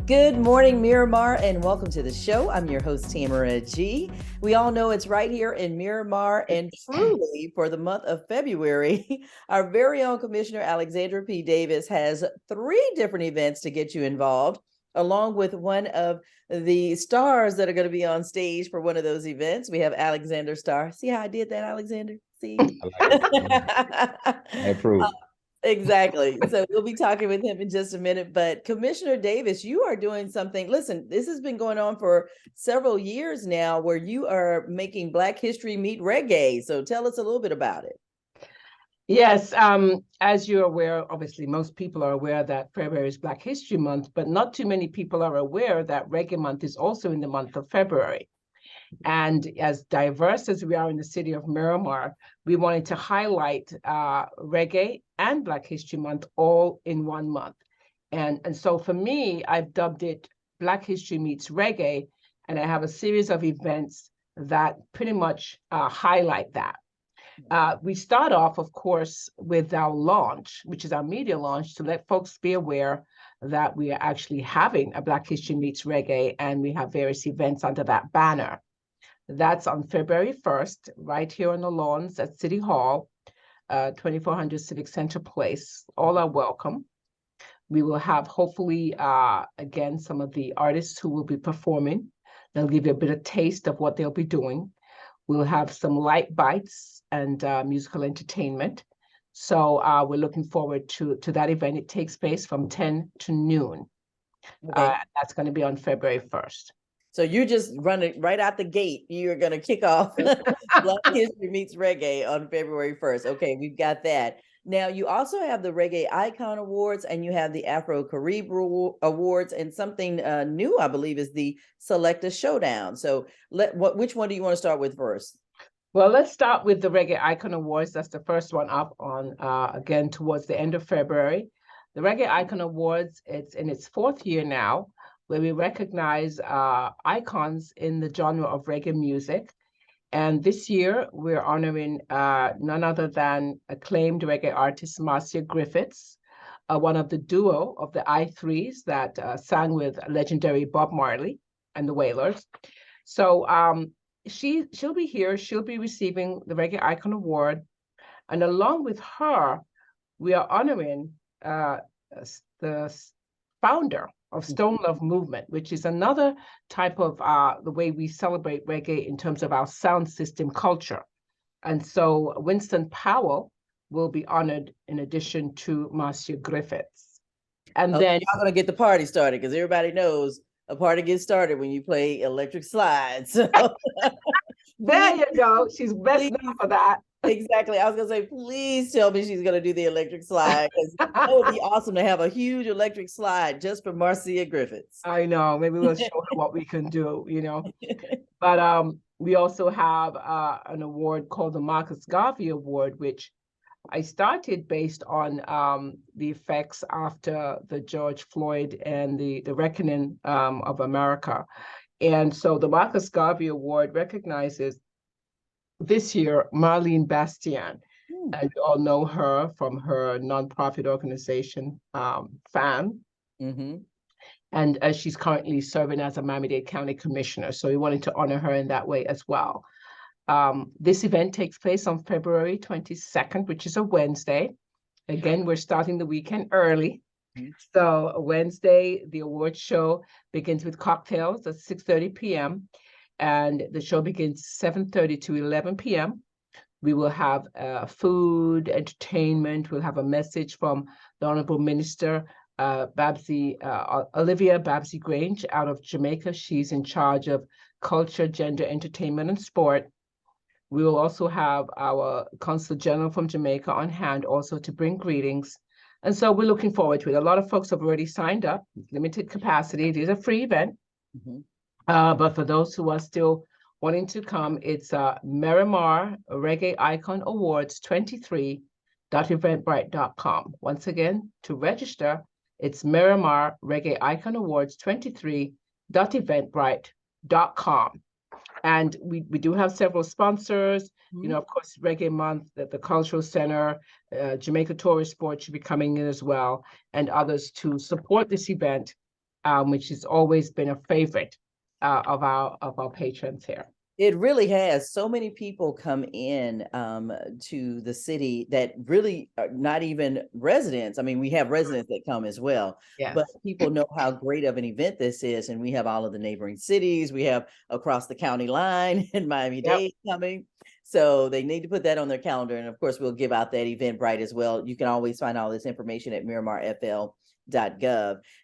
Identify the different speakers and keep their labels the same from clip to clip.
Speaker 1: Good morning, Miramar, and welcome to the show. I'm your host, Tamara G. We all know it's right here in Miramar, and truly for the month of February, our very own Commissioner Alexandra P. Davis has 3 different events to get you involved, along with one of the stars that are going to be on stage for one of those events. We have Alexander Starr. See how I did that, Alexander? See?
Speaker 2: I like it. I approve.
Speaker 1: Exactly. So we'll be talking with him in just a minute. But Commissioner Davis, you are doing something. Listen, this has been going on for several years now where you are making Black history meet reggae. So tell us a little bit about it.
Speaker 3: Yes, as you're aware, obviously most people are aware that February is Black History Month, but not too many people are aware that Reggae Month is also in the month of February. And as diverse as we are in the city of Miramar, we wanted to highlight reggae and Black History Month all in one month. And so for me, I've dubbed it Black History Meets Reggae, and I have a series of events that pretty much highlight that. We start off, of course, with our launch, which is our media launch, to let folks be aware that we are actually having a Black History Meets Reggae, and we have various events under that banner. That's on February 1st, right here on the lawns at City Hall, 2400 Civic Center Place. All are welcome. We will have, hopefully, again, some of the artists who will be performing. They'll give you a bit of taste of what they'll be doing. We'll have some light bites and musical entertainment. So we're looking forward to that event. It takes place from 10 to noon. Okay. That's going to be on February 1st.
Speaker 1: So you're just running right out the gate. You're going to kick off Black History Meets Reggae on February 1st. Okay, we've got that. Now, you also have the Reggae Icon Awards, and you have the Afro-Carib Awards, and something new, I believe, is the Selecta Showdown. So which one do you want to start with first?
Speaker 3: Well, let's start with the Reggae Icon Awards. That's the first one up on, again, towards the end of February. The Reggae Icon Awards, it's in its 4th year now, where we recognize icons in the genre of reggae music. And this year, we're honoring none other than acclaimed reggae artist Marcia Griffiths, one of the duo of the I3s that sang with legendary Bob Marley and the Wailers. So she'll be here. She'll be receiving the Reggae Icon Award. And along with her, we are honoring the founder of Stone Love Movement, which is another type of the way we celebrate reggae in terms of our sound system culture. And so Winston Powell will be honored in addition to Marcia Griffiths.
Speaker 1: And then I'm going to get the party started, because everybody knows a party gets started when you play Electric Slide. So
Speaker 3: there you go. She's best known for that.
Speaker 1: Exactly. I was going to say, please tell me she's going to do the electric slide, because that would be awesome to have a huge electric slide just for Marcia Griffiths.
Speaker 3: I know. Maybe we'll show her what we can do, you know. But we also have an award called the Marcus Garvey Award, which I started based on the effects after the George Floyd and the reckoning of America. And so the Marcus Garvey Award recognizes this year Marlene Bastian. And you all know her from her nonprofit organization, FAN.
Speaker 1: Mm-hmm.
Speaker 3: And she's currently serving as a Miami-Dade County Commissioner. So we wanted to honor her in that way as well. This event takes place on February 22nd, which is a Wednesday. Again, we're starting the weekend early. Mm-hmm. So Wednesday, the award show begins with cocktails at 6:30 p.m. And the show begins 7:30 to 11 p.m. We will have food, entertainment. We'll have a message from the Honorable Minister, Olivia Babsy Grange out of Jamaica. She's in charge of culture, gender, entertainment, and sport. We will also have our Consul General from Jamaica on hand also to bring greetings. And so we're looking forward to it. A lot of folks have already signed up, limited capacity. It is a free event. Mm-hmm. But for those who are still wanting to come, it's Miramar Reggae Icon Awards 23.eventbrite.com. Once again, to register, it's Miramar Reggae Icon Awards 23.eventbrite.com. And we do have several sponsors, you know, of course, Reggae Month, the Cultural Center, Jamaica Tourist Sport should be coming in as well, and others to support this event which has always been a favorite of our patrons here.
Speaker 1: It really has. So many people come in to the city that really are not even residents. I mean, we have residents that come as well, but
Speaker 3: Yes.
Speaker 1: people know how great of an event this is. And we have all of the neighboring cities. We have across the county line and Miami-Dade coming. So they need to put that on their calendar. And of course, we'll give out that Eventbrite as well. You can always find all this information at MiramarFL.gov.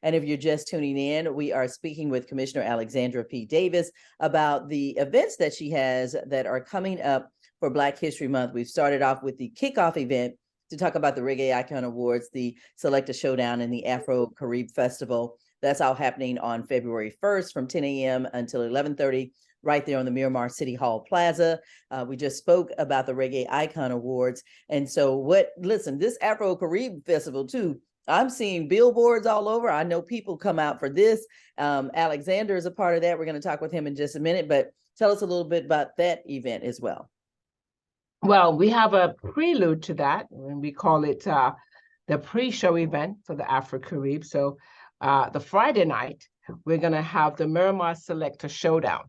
Speaker 1: And if you're just tuning in, we are speaking with Commissioner Alexandra P. Davis about the events that she has that are coming up for Black History Month. We've started off with the kickoff event to talk about the Reggae Icon Awards, the Selecta Showdown, and the Afro-Carib Festival. That's all happening on February 1st from 10 a.m. until 11:30, right there on the Miramar City Hall Plaza. We just spoke about the Reggae Icon Awards. And so listen, this Afro-Carib Festival too, I'm seeing billboards all over. I know people come out for this. Alexander is a part of that. We're going to talk with him in just a minute, but tell us a little bit about that event as well.
Speaker 3: Well, we have a prelude to that, and we call it the pre-show event for the Afro-Carib. So the Friday night, we're going to have the Miramar Selecta Showdown.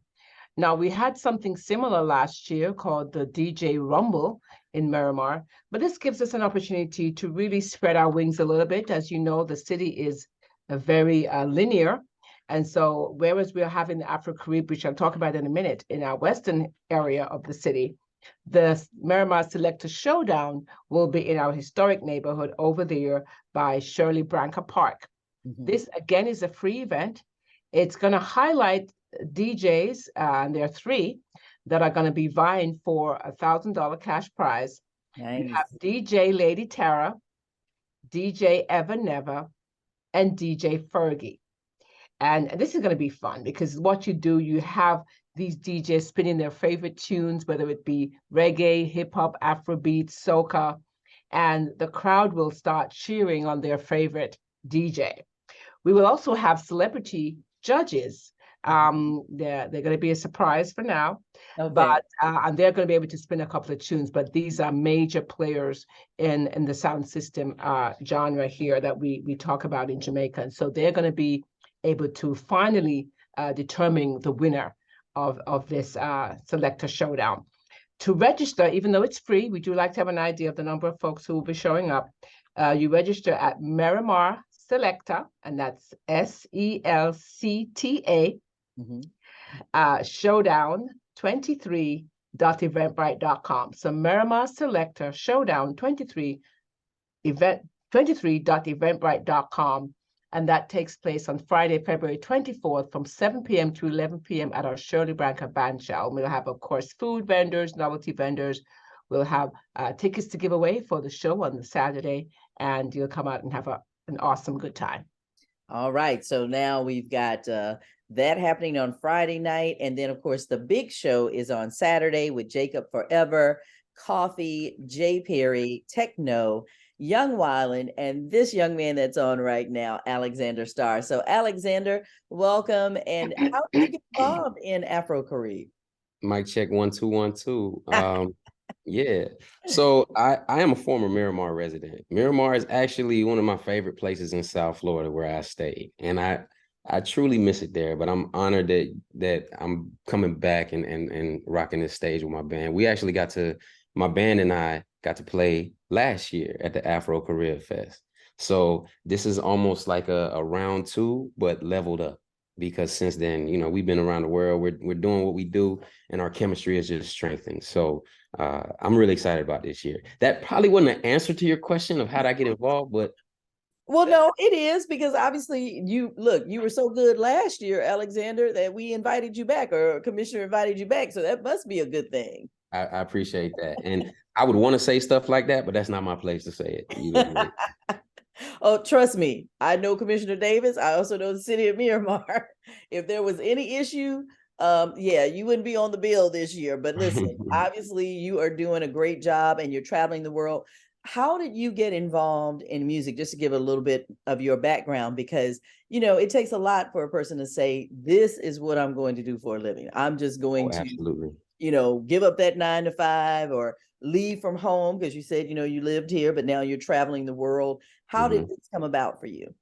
Speaker 3: Now, we had something similar last year called the DJ Rumble in Miramar, but this gives us an opportunity to really spread our wings a little bit. As you know, the city is a very linear. And so whereas we're having the Afro-Carib, which I'll talk about in a minute, in our western area of the city, the Miramar Selecta Showdown will be in our historic neighborhood over there by Shirley Branca Park. Mm-hmm. This, again, is a free event. It's going to highlight DJs, and there are 3 that are going to be vying for a $1,000 cash prize. Nice. You have DJ Lady Tara, DJ Ever Never, and DJ Fergie. And this is going to be fun because what you do, you have these DJs spinning their favorite tunes, whether it be reggae, hip hop, Afrobeat, soca, and the crowd will start cheering on their favorite DJ. We will also have celebrity judges. They're going to be a surprise for now, okay. But and they're going to be able to spin a couple of tunes. But these are major players in the sound system genre here that we talk about in Jamaica, and so they're going to be able to finally determine the winner of this Selecta Showdown. To register, even though it's free, we do like to have an idea of the number of folks who will be showing up. You register at Miramar Selecta, and that's SELCTA. Mm-hmm. Showdown 23.eventbrite.com. So Miramar Selecta Showdown 23.eventbrite.com. And that takes place on Friday, February 24th from 7 p.m. to 11 p.m. at our Shirley Branca Bandshell. We'll have, of course, food vendors, novelty vendors. We'll have tickets to give away for the show on the Saturday, and you'll come out and have an awesome good time.
Speaker 1: All right. So now we've got that happening on Friday night. And then, of course, the big show is on Saturday with Jacob Forever, Coffee, Jay Perry, Techno, Young Wyland, and this young man that's on right now, Alexander Starr. So Alexander, welcome. And how did you get involved in Afro-Carib?
Speaker 2: Mic check 1 2 1 2. Yeah. So I am a former Miramar resident. Miramar is actually one of my favorite places in South Florida where I stayed. And I truly miss it there, but I'm honored that I'm coming back and rocking this stage with my band. My band and I got to play last year at the Afro-Carib Fest. So this is almost like a round 2, but leveled up, because since then, we've been around the world. We're doing what we do, and our chemistry is just strengthened. So I'm really excited about this year. That probably wasn't an answer to your question of how did I get involved, but
Speaker 1: well, no, it is, because obviously you were so good last year, Alexander, that we invited you back, or Commissioner invited you back. So that must be a good thing.
Speaker 2: I appreciate that. And I would want to say stuff like that, but that's not my place to say it.
Speaker 1: Oh, trust me. I know Commissioner Davis. I also know the city of Miramar. If there was any issue, you wouldn't be on the bill this year. But listen, obviously you are doing a great job and you're traveling the world. How did you get involved in music? Just to give a little bit of your background, because, it takes a lot for a person to say, this is what I'm going to do for a living. I'm just going to,
Speaker 2: absolutely.
Speaker 1: Give up that 9 to 5 or leave from home, because you said, you lived here, but now you're traveling the world. How did this come about for you?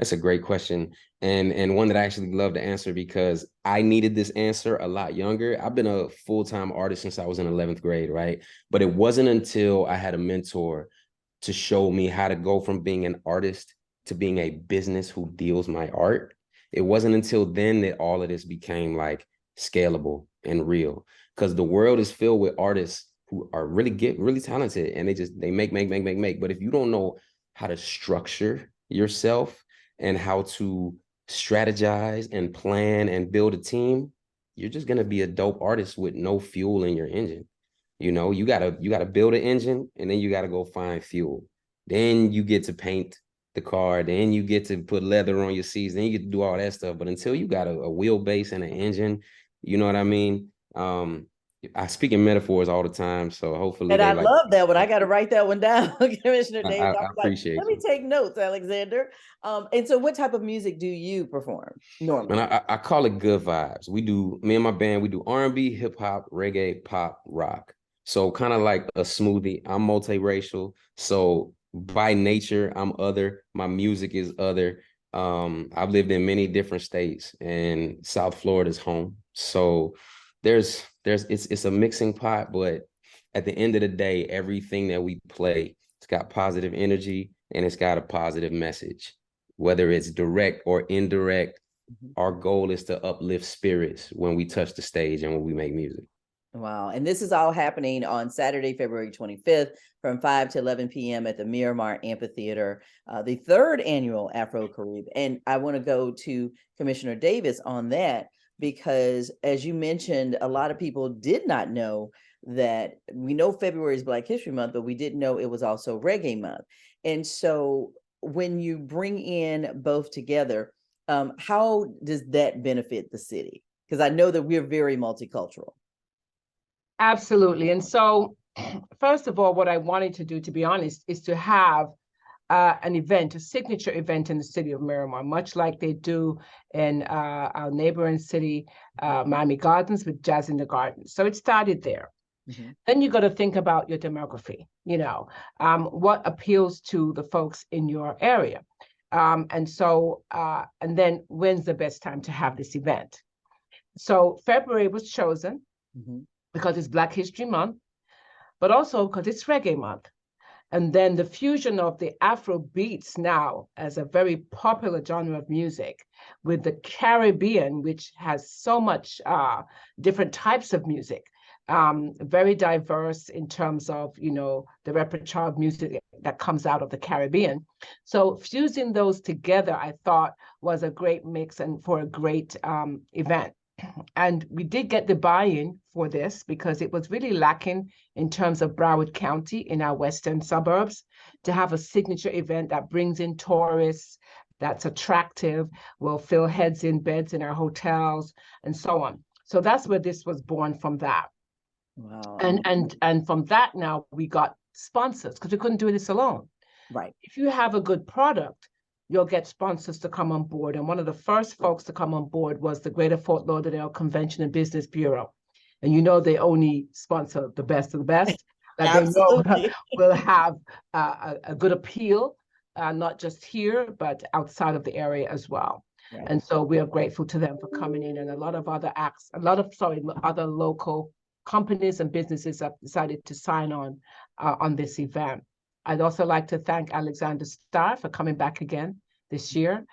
Speaker 2: That's a great question, and one that I actually love to answer because I needed this answer a lot younger. I've been a full-time artist since I was in 11th grade, right? But it wasn't until I had a mentor to show me how to go from being an artist to being a business who deals my art. It wasn't until then that all of this became like scalable and real, because the world is filled with artists who are really talented, and they make. But if you don't know how to structure yourself and how to strategize and plan and build a team, you're just gonna be a dope artist with no fuel in your engine. You gotta build an engine, and then you gotta go find fuel. Then you get to paint the car, then you get to put leather on your seats, then you get to do all that stuff. But until you got a wheelbase and an engine, you know what I mean? I speak in metaphors all the time, so hopefully
Speaker 1: And
Speaker 2: they
Speaker 1: I
Speaker 2: like.
Speaker 1: love that one. I got to write that one down, Commissioner Davis. I
Speaker 2: I
Speaker 1: was like, let
Speaker 2: appreciate
Speaker 1: me
Speaker 2: you.
Speaker 1: take notes, Alexander. And so, what type of music do you perform
Speaker 2: Man,
Speaker 1: normally?
Speaker 2: I call it good vibes. Me and my band, we do R&B, hip hop, reggae, pop, rock. So kind of like a smoothie. I'm multiracial. So by nature, I'm other. My music is other. I've lived in many different states, and South Florida is home. So it's a mixing pot, but at the end of the day, everything that we play, it's got positive energy and it's got a positive message, whether it's direct or indirect.
Speaker 1: Mhm.
Speaker 2: Our goal is to uplift spirits when we touch the stage and when we make music.
Speaker 1: Wow. And this is all happening on Saturday, February 25th from 5 to 11 p.m. at the Miramar Amphitheater, the third annual Afro Carib. And I want to go to Commissioner Davis on that because, as you mentioned, a lot of people did not know that we know February is Black History Month, but we didn't know it was also Reggae Month. And so when you bring in both together, how does that benefit the city? Because I know that we're very multicultural.
Speaker 3: Absolutely. And so, first of all, what I wanted to do, to be honest, is to have an event, a signature event in the city of Miramar, much like they do in our neighboring city, Miami Gardens, with Jazz in the Garden. So it started there.
Speaker 1: Mhm.
Speaker 3: Then you got to think about your demography, what appeals to the folks in your area. And then when's the best time to have this event? So February was chosen
Speaker 1: Mhm.
Speaker 3: because it's Black History Month, but also because it's Reggae Month. And then the fusion of the Afro beats now as a very popular genre of music with the Caribbean, which has so much different types of music, very diverse in terms of, the repertoire of music that comes out of the Caribbean. So fusing those together, I thought was a great mix and for a great event. And we did get the buy-in for this because it was really lacking in terms of Broward County in our western suburbs to have a signature event that brings in tourists, that's attractive, will fill heads in beds in our hotels, and so on. So that's where this was born from that.
Speaker 1: Wow.
Speaker 3: And from that now we got sponsors because we couldn't do this alone.
Speaker 1: Right.
Speaker 3: If you have a good product, you'll get sponsors to come on board. And one of the first folks to come on board was the Greater Fort Lauderdale Convention and Business Bureau. And they only sponsor the best of the best that they know
Speaker 1: Absolutely.
Speaker 3: will have a good appeal, not just here, but outside of the area as well.
Speaker 1: Right.
Speaker 3: And so we are grateful to them for coming in, and other local companies and businesses have decided to sign on this event. I'd also like to thank Alexander Starr for coming back again this year.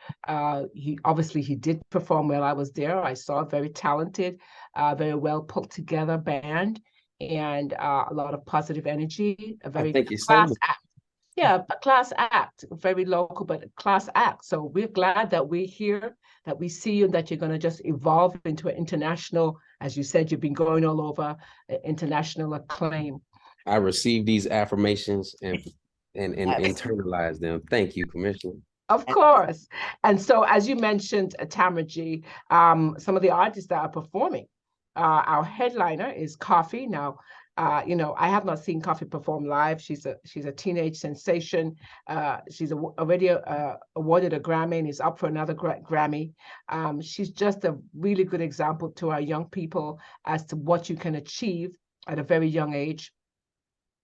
Speaker 3: He did perform while I was there. I saw a very talented, very well put together band, and a lot of positive energy, a
Speaker 2: I
Speaker 3: very
Speaker 2: thank you so
Speaker 3: class
Speaker 2: much.
Speaker 3: act. Yeah, a class act, very local, but a class act. So we're glad that we're here, that we see you, that you're going to just evolve into an international, as you said, you've been going all over, international acclaim.
Speaker 2: I received these affirmations and
Speaker 1: Absolutely.
Speaker 2: internalize them. Thank you, Commissioner.
Speaker 3: Of course. And so, as you mentioned, Tamara G, some of the artists that are performing, our headliner is Coffee. Now, I have not seen Coffee perform live. She's a teenage sensation. She's already awarded a Grammy and is up for another Grammy. She's just a really good example to our young people as to what you can achieve at a very young age.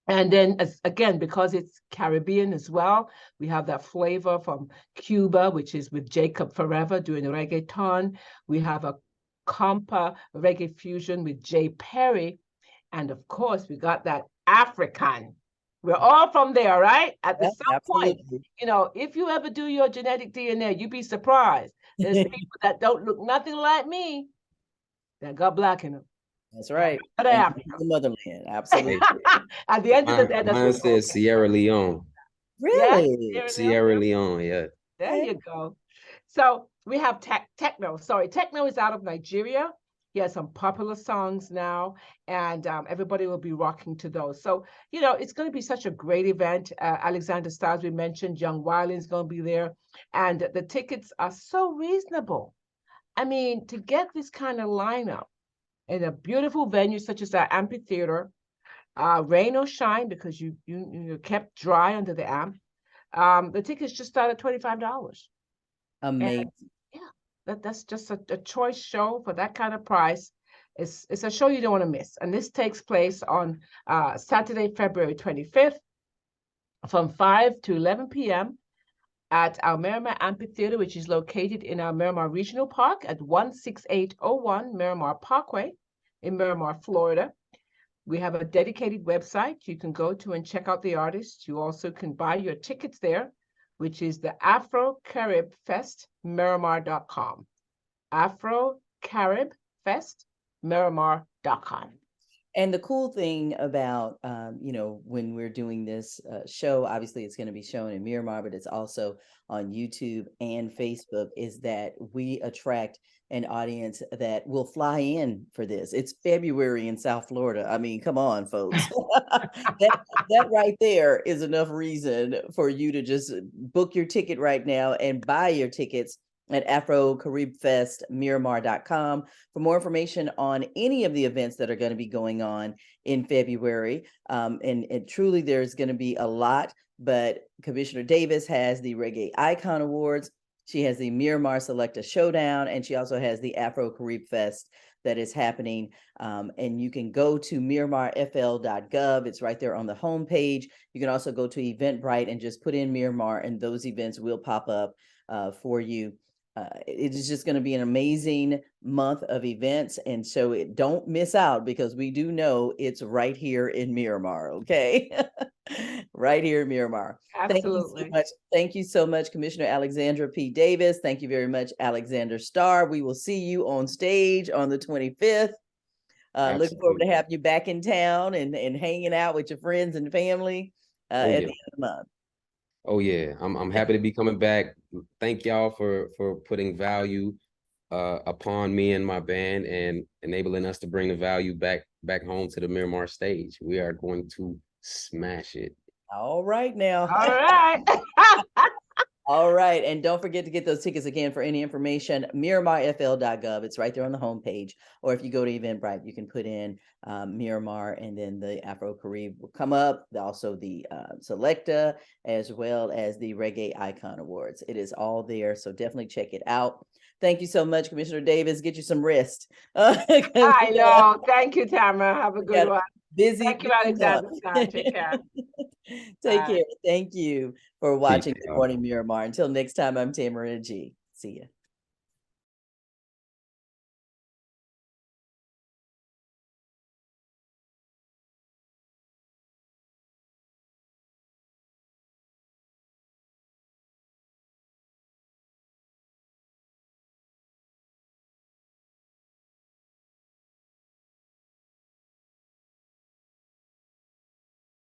Speaker 3: And then again, because it's Caribbean as well, we have that flavor from Cuba, which is with Jacob Forever doing reggaeton. We have a compa reggae fusion with Jay Perry. And of course, we got that African. We're all from there, right? At
Speaker 1: Yeah,
Speaker 3: some point,
Speaker 1: absolutely.
Speaker 3: if you ever do your genetic DNA, you'd be surprised. There's people that don't look nothing like me that got black in them.
Speaker 1: That's right.
Speaker 3: Out of
Speaker 1: And
Speaker 3: Africa.
Speaker 1: the motherland, absolutely.
Speaker 2: Hey,
Speaker 3: At the end of the day, that's
Speaker 2: mine
Speaker 3: what
Speaker 2: says Sierra Leone.
Speaker 3: Yeah,
Speaker 1: Really?
Speaker 2: Sierra Leone, yeah.
Speaker 3: there
Speaker 1: Okay.
Speaker 3: you go. So we have techno. Sorry, techno is out of Nigeria. He has some popular songs now, and everybody will be rocking to those. So, it's going to be such a great event. Alexander Stars, we mentioned, Young Wilding's going to be there, and the tickets are so reasonable. I mean, to get this kind of lineup in a beautiful venue such as our amphitheater, rain or shine, because you're kept dry under the amp, the tickets just start at $25. And
Speaker 1: Amazing.
Speaker 3: yeah, that's just a choice show for that kind of price. It's a show you don't want to miss. And this takes place on Saturday, February 25th from 5 to 11 p.m. at our Miramar Amphitheater, which is located in our Miramar Regional Park at 16801 Miramar Parkway in Miramar, Florida. We have a dedicated website you can go to and check out the artists. You also can buy your tickets there, which is the Afro Carib Fest, Miramar.com. Afro Carib Fest, Miramar.com.
Speaker 1: And the cool thing about, when we're doing this show, obviously it's going to be shown in Miramar, but it's also on YouTube and Facebook, is that we attract an audience that will fly in for this. It's February in South Florida. I mean, come on, folks. that right there is enough reason for you to just book your ticket right now and buy your tickets at AfroCaribFestMiramar.com for more information on any of the events that are going to be going on in February. And truly, there's going to be a lot, but Commissioner Davis has the Reggae Icon Awards. She has the Miramar Selecta Showdown, and she also has the Afro Carib Fest that is happening. And you can go to MiramarFL.gov. It's right there on the homepage. You can also go to Eventbrite and just put in Miramar, and those events will pop up for you. It is just going to be an amazing month of events. And so don't miss out, because we do know it's right here in Miramar. Okay. Right here in Miramar.
Speaker 3: Absolutely.
Speaker 1: Thank you so much, Commissioner Alexandra P. Davis. Thank you very much, Alexander Starr. We will see you on stage on the 25th. Looking forward to having you back in town and hanging out with your friends and family at the end of the month.
Speaker 2: Oh yeah, I'm happy to be coming back. Thank y'all for putting value upon me and my band and enabling us to bring the value back home to the Miramar stage. We are going to smash it.
Speaker 1: All right now.
Speaker 3: All right.
Speaker 1: All right. And don't forget to get those tickets again. For any information, MiramarFL.gov. It's right there on the homepage. Or if you go to Eventbrite, you can put in Miramar, and then the Afro Carib will come up. Also the Selecta, as well as the Reggae Icon Awards. It is all there. So definitely check it out. Thank you so much, Commissioner Davis. Get you some rest.
Speaker 3: I know. Thank you, Tamara. Have a good one.
Speaker 1: Busy.
Speaker 3: Thank you, Alexander. Take care.
Speaker 1: Take care. Thank you for watching Good
Speaker 2: y'all.
Speaker 1: Morning Miramar. Until next time, I'm Tamara G. See ya.